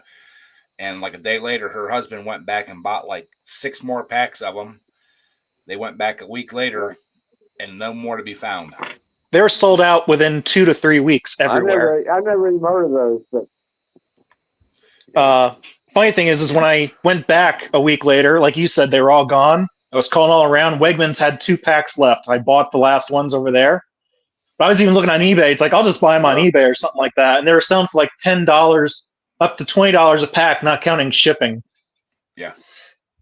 and like a day later, her husband went back and bought like 6 more packs of them. They went back a week later, and no more to be found. They're sold out within 2 to 3 weeks everywhere. I've never even heard of those. But funny thing is when I went back a week later, like you said, they were all gone. I was calling all around. Wegmans had 2 packs left. I bought the last ones over there. But I was even looking on eBay. It's like, I'll just buy them on eBay or something like that. And they were selling for like $10 up to $20 a pack, not counting shipping. Yeah.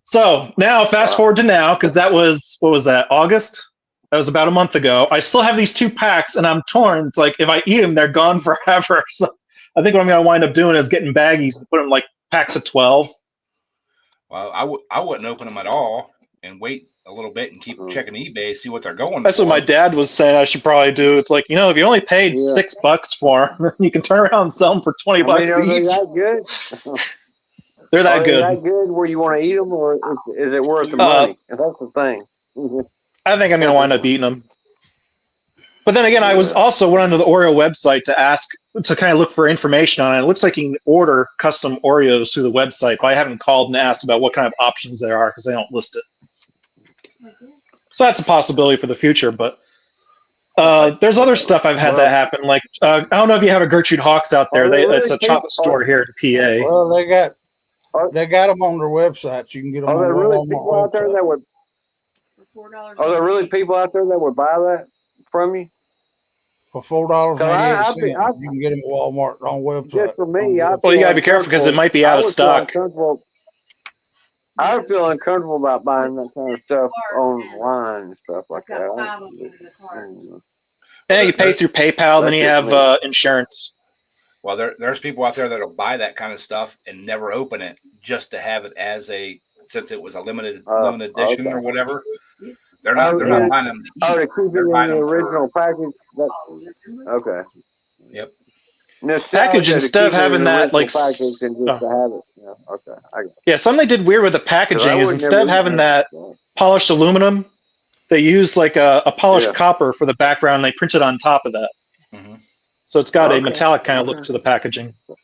So now, fast forward to now, because that was, what was that, August? That was about a month ago. I still have these 2 packs, and I'm torn. It's like, if I eat them, they're gone forever. So I think what I'm going to wind up doing is getting baggies and put them like packs of 12. Well, I wouldn't open them at all and wait a little bit and keep checking eBay, see what they're going That's for. what my dad was saying I should probably do. It's like, if you only paid $6 for them, you can turn around and sell them for $20 each. Are they that good? They're that good. Are they that good where you want to eat them, or is it worth the money? That's the thing. I think I'm going to wind up eating them. But then again, I was also went onto the Oreo website to kind of look for information on it. It looks like you can order custom Oreos through the website, but I haven't called and asked about what kind of options there are because they don't list it. So that's a possibility for the future, but there's other stuff I've had that happen. Like I don't know if you have a Gertrude Hawk's out there. It's a chocolate store here in PA. Well, they got them on their websites. You can get them. Are there really people out there that would? $4. Are there really people out there that would buy that from you? For $4.88, you can get them at Walmart on website. Just for me, well, you gotta be careful because it might be out of stock. I would feel uncomfortable about buying that kind of stuff online and stuff like that. Yeah, you pay through PayPal, then you have insurance. Well, there's people out there that'll buy that kind of stuff and never open it just to have it as since it was a limited edition or whatever. They're not buying them to eat. Oh, to keep it in the original package. Okay. Yep. Package instead of having that like package and just to have it. Yeah. Okay. Yeah, something they did weird with the packaging is instead of having that polished aluminum, they used like a polished copper for the background. And they printed on top of that, so it's got a metallic kind of look to the packaging. So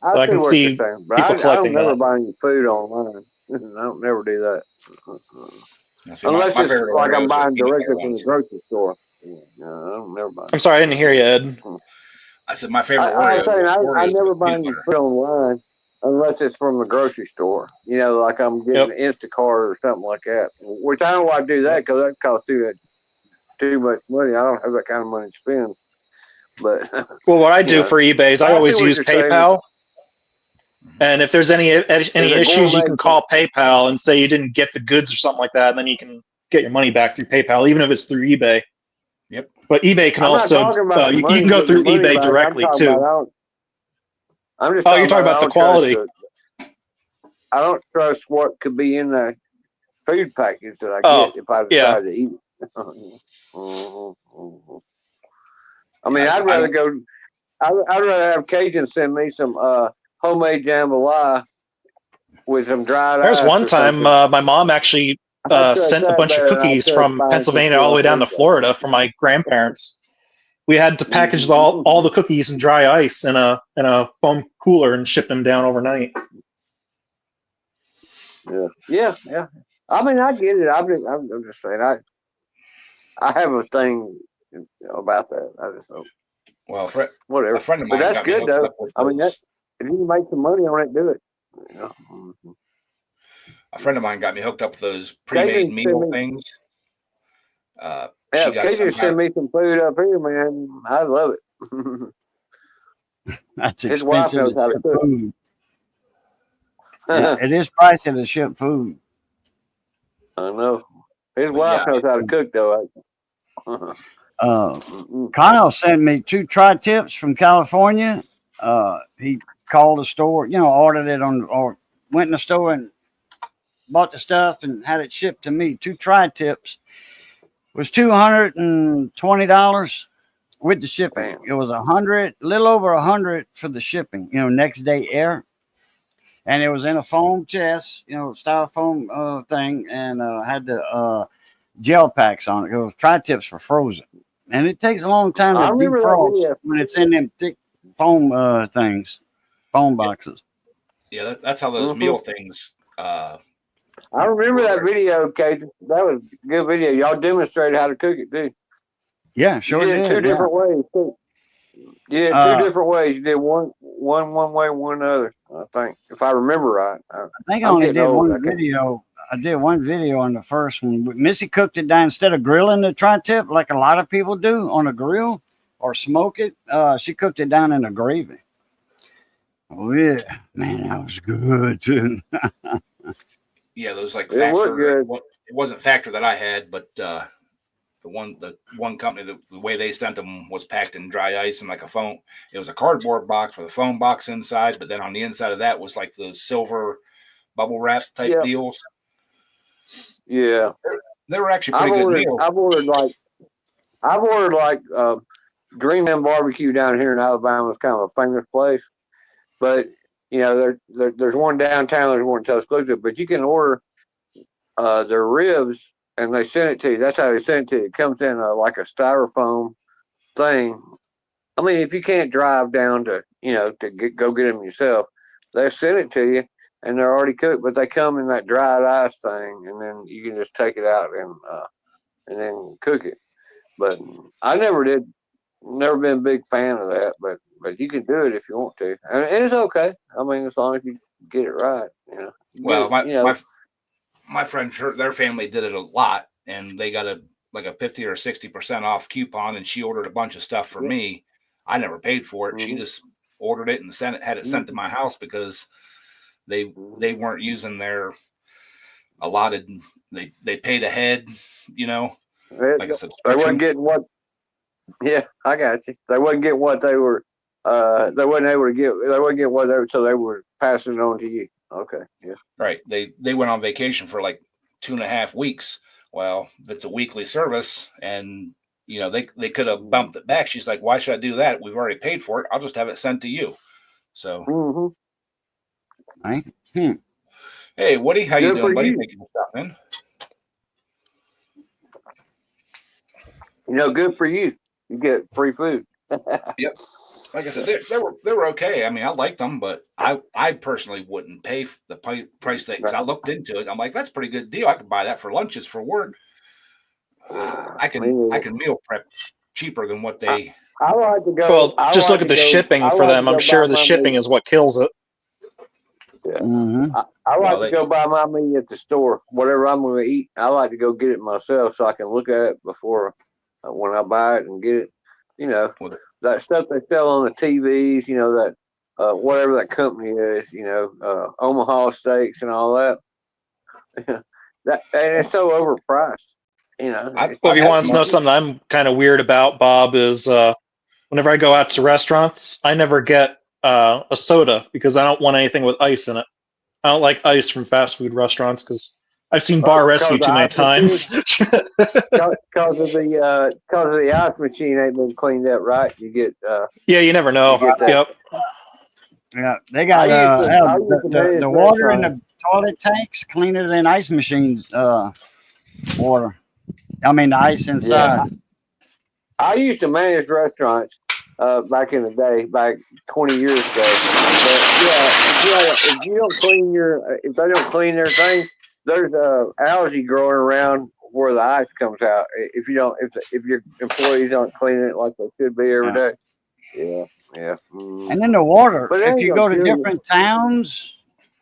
I can see people collecting that. I don't never buy any food online. I don't never do that. Unless it's like I'm buying directly from the grocery store. No, I don't never buy. I'm sorry, I didn't hear you, Ed. I said my favorite Oreo. I never buy any food online unless it's from the grocery store. Like I'm getting an Instacart or something like that. Which I don't want to do that because that costs too much money. I don't have that kind of money to spend. But well, what I do for eBay is I always use PayPal. And if there's any issues, you can call PayPal and say you didn't get the goods or something like that, and then you can get your money back through PayPal, even if it's through eBay. Yep. But eBay can also you can go through eBay directly too. I'm just you're talking about the quality. don't trust what could be in the food package that I Oh, get if I decide to eat it. I mean, I'd rather go. I'd rather have Cajun send me some homemade jambalaya with some dried there's ice one or time something. my mom actually I trust sent a that bunch of better than I cookies trust from buying some Pennsylvania all the way down to frozen Florida for my grandparents. We had to package all the cookies in dry ice in a foam cooler and ship them down overnight. Yeah. I mean, I get it. I'm just saying, I have a thing about that. I just don't. Well, Whatever. a friend of But mine that's got me good hooked though. up with I mean, those. if you can make some money on it, do it. You know? A friend of mine got me hooked up with those pre-made meal things. Yeah, Cajun send me some food up here, man. I love it. That's His wife expensive knows to how to ship cook. food. Yeah, it is pricey to ship food. I know. His wife knows how to cook, though. Kyle sent me 2 tri-tips from California. He called the store, ordered it or went in the store and bought the stuff and had it shipped to me. 2 tri-tips was $220 with the shipping. Damn. It was little over 100 for the shipping. Next day air, and it was in a foam chest, styrofoam thing, and had the gel packs on it. It was tri-tips for frozen, and it takes a long time to defrost when it's in them thick foam foam boxes. Yeah, that's how those meal things. I remember that video, Cajun. That was a good video. Y'all demonstrated how to cook it, too. Yeah, sure You did it 2 different ways, too. You did 2 different ways. You did one way, one other. I think, if I remember right. I think I only did one video. I did one video on the first one. Missy cooked it down instead of grilling the tri-tip like a lot of people do on a grill or smoke it. She cooked it down in a gravy. Oh yeah, man, that was good too. Yeah, those like it looked good. It wasn't Factor that I had, but the one company, the way they sent them was packed in dry ice and like a foam. It was a cardboard box with a foam box inside, but then on the inside of that was like those silver bubble wrap type deals. Yeah, they were actually pretty good meals. I've ordered like Green Man Barbecue down here in Alabama is kind of a famous place, but there's one downtown, there's one in Tuscaloosa, but you can order their ribs and they send it to you. That's how they send it to you. It comes in like a styrofoam thing. I mean, if you can't drive down to go get them yourself, they send it to you. And they're already cooked, but they come in that dried ice thing, and then you can just take it out and then cook it. But I never been a big fan of that. But you can do it if you want to, and it's okay. I mean, as long as you get it right, Well, my friends, their family did it a lot, and they got a 50 or 60% off coupon, and she ordered a bunch of stuff for me. I never paid for it. She just ordered it and had it sent to my house because they weren't using their allotted. They paid ahead, like a subscription. They wasn't getting what. Yeah, I got you. They wasn't getting what they were. They wasn't able to get. They wasn't getting what they were, so they were passing it on to you. Okay, yeah. Right. They went on vacation for like 2.5 weeks. Well, it's a weekly service, and they could have bumped it back. She's like, "Why should I do that? We've already paid for it. I'll just have it sent to you." So. Right. Hey, Woody, how you doing, buddy? Thank you for stopping in. Good for you. You get free food. Yep. Like I said, they were okay. I mean, I liked them, but I personally wouldn't pay the price that, because I looked into it. I'm like, that's a pretty good deal. I could buy that for lunches for work. I can meal prep cheaper than what they. I like to go. Well, just look at the shipping for them. I'm sure the shipping is what kills it. Yeah. I like to go buy my meat at the store. Whatever I'm going to eat, I like to go get it myself so I can look at it before when I buy it and get it. That stuff they sell on the TVs, that whatever that company is, Omaha Steaks and all that. And it's so overpriced. If you want to know something I'm kind of weird about, Bob, is whenever I go out to restaurants, I never get a soda because I don't want anything with ice in it. I don't like ice from fast food restaurants because I've seen Bar Rescue too many times. Because of the ice machine ain't been cleaned up right. You get Yeah, you never know. you get that. Yep. Yeah, they got I used to manage the water in restaurants. the toilet tanks cleaner than ice machines water. I mean the ice inside. I used to manage restaurants back in the day, back 20 years ago. But if you don't clean if they don't clean their thing, there's algae growing around where the ice comes out. If you don't, if your employees aren't cleaning it like they should be every day. Yeah. And then the water. But If you go to different towns,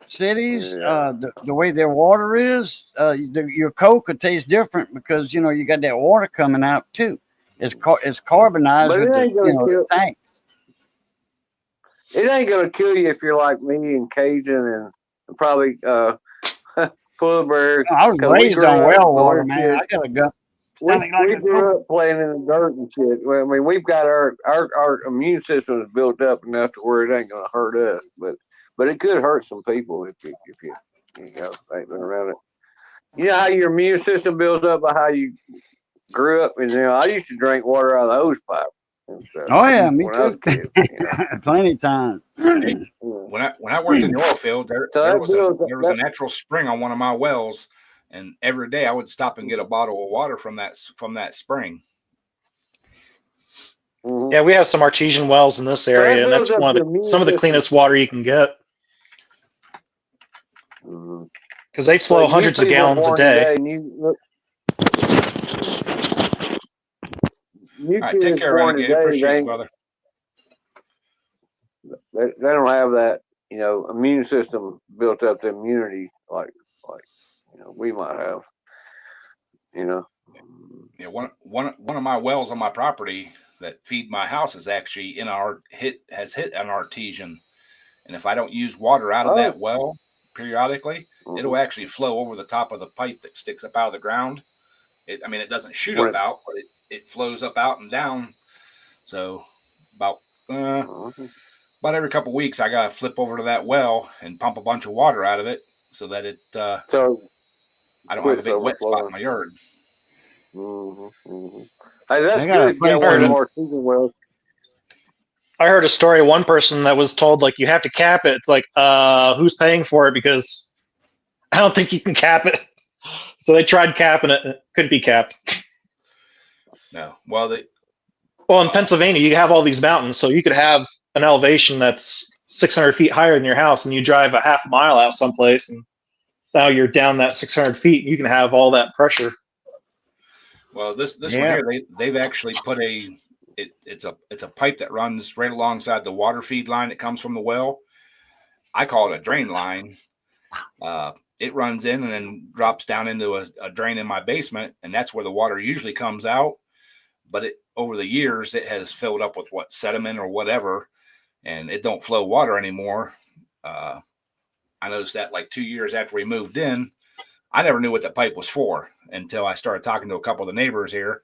cities, the way their water is, your Coke could taste different because you got that water coming out too. It's carbonized But with the tank. It ain't gonna kill you if you're like me and Cajun and probably Fullberg. No, I was raised on well water, man. I got a gut. We grew up playing in the dirt and shit. Well, I mean, we've got our immune system is built up enough to where it ain't gonna hurt us, but it could hurt some people if you ain't been around it. You know how your immune system builds up by how you grew up, and I used to drink water out of the hose pipe. Oh yeah, me when too. I was a kid, Plenty of times. When I worked in the oil field, there was a natural spring on one of my wells, and every day I would stop and get a bottle of water from that spring. Yeah, we have some artesian wells in this area, and that's some of the cleanest water you can get. Because they flow hundreds of gallons a day. All right, take care, Renegade. Appreciate it, brother. They don't have that, immune system built up, the immunity like we might have. Yeah, one of my wells on my property that feed my house is actually has hit an artesian, and if I don't use water out of that well periodically, it'll actually flow over the top of the pipe that sticks up out of the ground. It doesn't shoot up out, but it flows up, out, and down. So about every couple of weeks, I gotta flip over to that well and pump a bunch of water out of it so that it I don't have a big wet spot in my yard. Hey, that's good. Get one of more season wells. I heard a story of one person that was told, like, you have to cap it. It's like, who's paying for it? Because I don't think you can cap it. So they tried capping it, and it couldn't be capped. No. Well, in Pennsylvania, you have all these mountains, so you could have an elevation that's 600 feet higher than your house, and you drive a half mile out someplace, and now you're down that 600 feet, and you can have all that pressure. Well, this one here, they've actually put it's a pipe that runs right alongside the water feed line that comes from the well. I call it a drain line. It runs in and then drops down into a drain in my basement, and that's where the water usually comes out. But over the years, it has filled up with sediment or whatever, and it don't flow water anymore. I noticed that like 2 years after we moved in. I never knew what that pipe was for until I started talking to a couple of the neighbors here,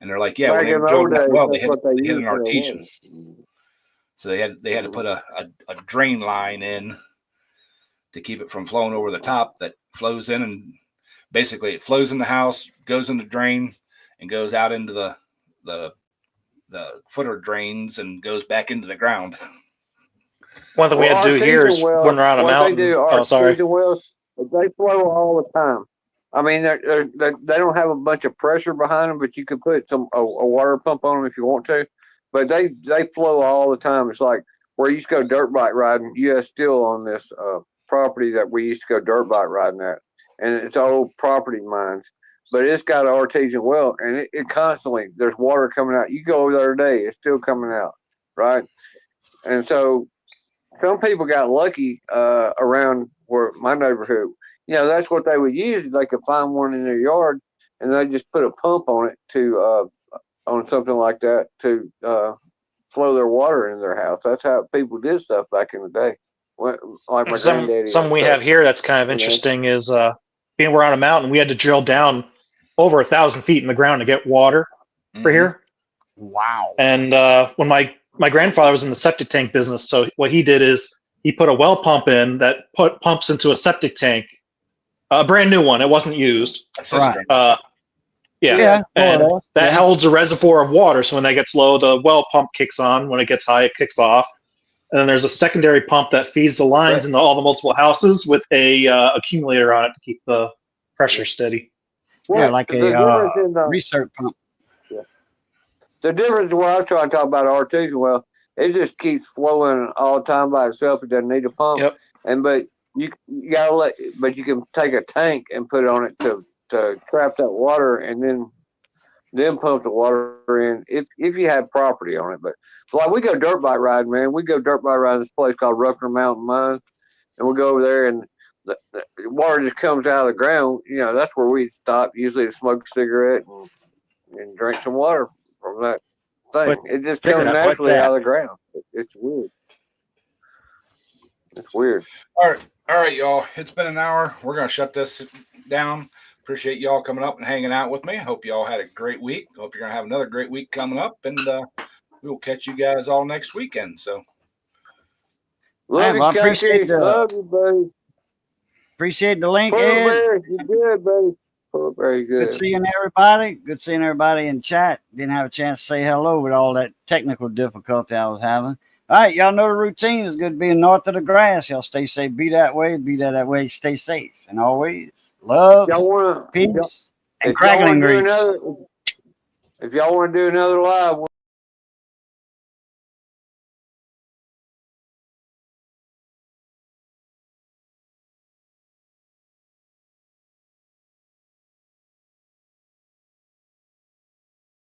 and they're like, "Yeah, when they drilled that well, they hit an artesian, so they had to put a drain line in to keep it from flowing over the top. That flows in, and basically it flows in the house, goes in the drain, and goes out into the footer drains and goes back into the ground." One thing we had to do here is when we're on a mountain. They flow all the time. I mean, they don't have a bunch of pressure behind them, but you can put a water pump on them if you want to. But they flow all the time. It's like where you used to go dirt bike riding. You still on this property that we used to go dirt bike riding at, and it's old property mines. But it's got an artesian well, and it constantly there's water coming out. You go over there today, it's still coming out, right? And so some people got lucky around where my neighborhood. That's what they would use. They could find one in their yard, and they just put a pump on it on something like that to flow their water in their house. That's how people did stuff back in the day. Like my granddaddy. Something we have here that's kind of interesting is being we're on a mountain, we had to drill down over 1,000 feet in the ground to get water for here. Wow. And when my grandfather was in the septic tank business, so what he did is he put a well pump in that pumps into a septic tank, a brand new one. It wasn't used. A cistern. Yeah. And Florida, that holds a reservoir of water. So when that gets low, the well pump kicks on. When it gets high, it kicks off. And then there's a secondary pump that feeds the lines into all the multiple houses with a accumulator on it to keep the pressure steady. yeah, like the a difference in the research pump. the difference what I was trying to talk about R2, well, it just keeps flowing all the time by itself. It doesn't need a pump. Yep. But you gotta but you can take a tank and put it on it to trap that water and then pump the water in if you have property on it. But like we go dirt bike riding, man. We go dirt bike riding this place called Ruffner Mountain Mines, and we go over there and the water just comes out of the ground. You know, that's where we stop usually to smoke a cigarette and drink some water from that thing. It just comes naturally out of the ground. It's weird. It's weird. All right, y'all. It's been an hour. We're gonna shut this down. Appreciate y'all coming up and hanging out with me. Hope y'all had a great week. Hope you're gonna have another great week coming up, and we will catch you guys all next weekend. So, Love you, appreciate Love you, buddy. Appreciate the link, Pearl Ed. Bear, you good, buddy. Very good. Good seeing everybody. Good seeing everybody in chat. Didn't have a chance to say hello with all that technical difficulty I was having. All right, y'all know the routine. It's good being north of the grass. Y'all stay safe. Be that way. Be that way. Stay safe. And always love, peace, and crackling grease. If y'all want to do another live,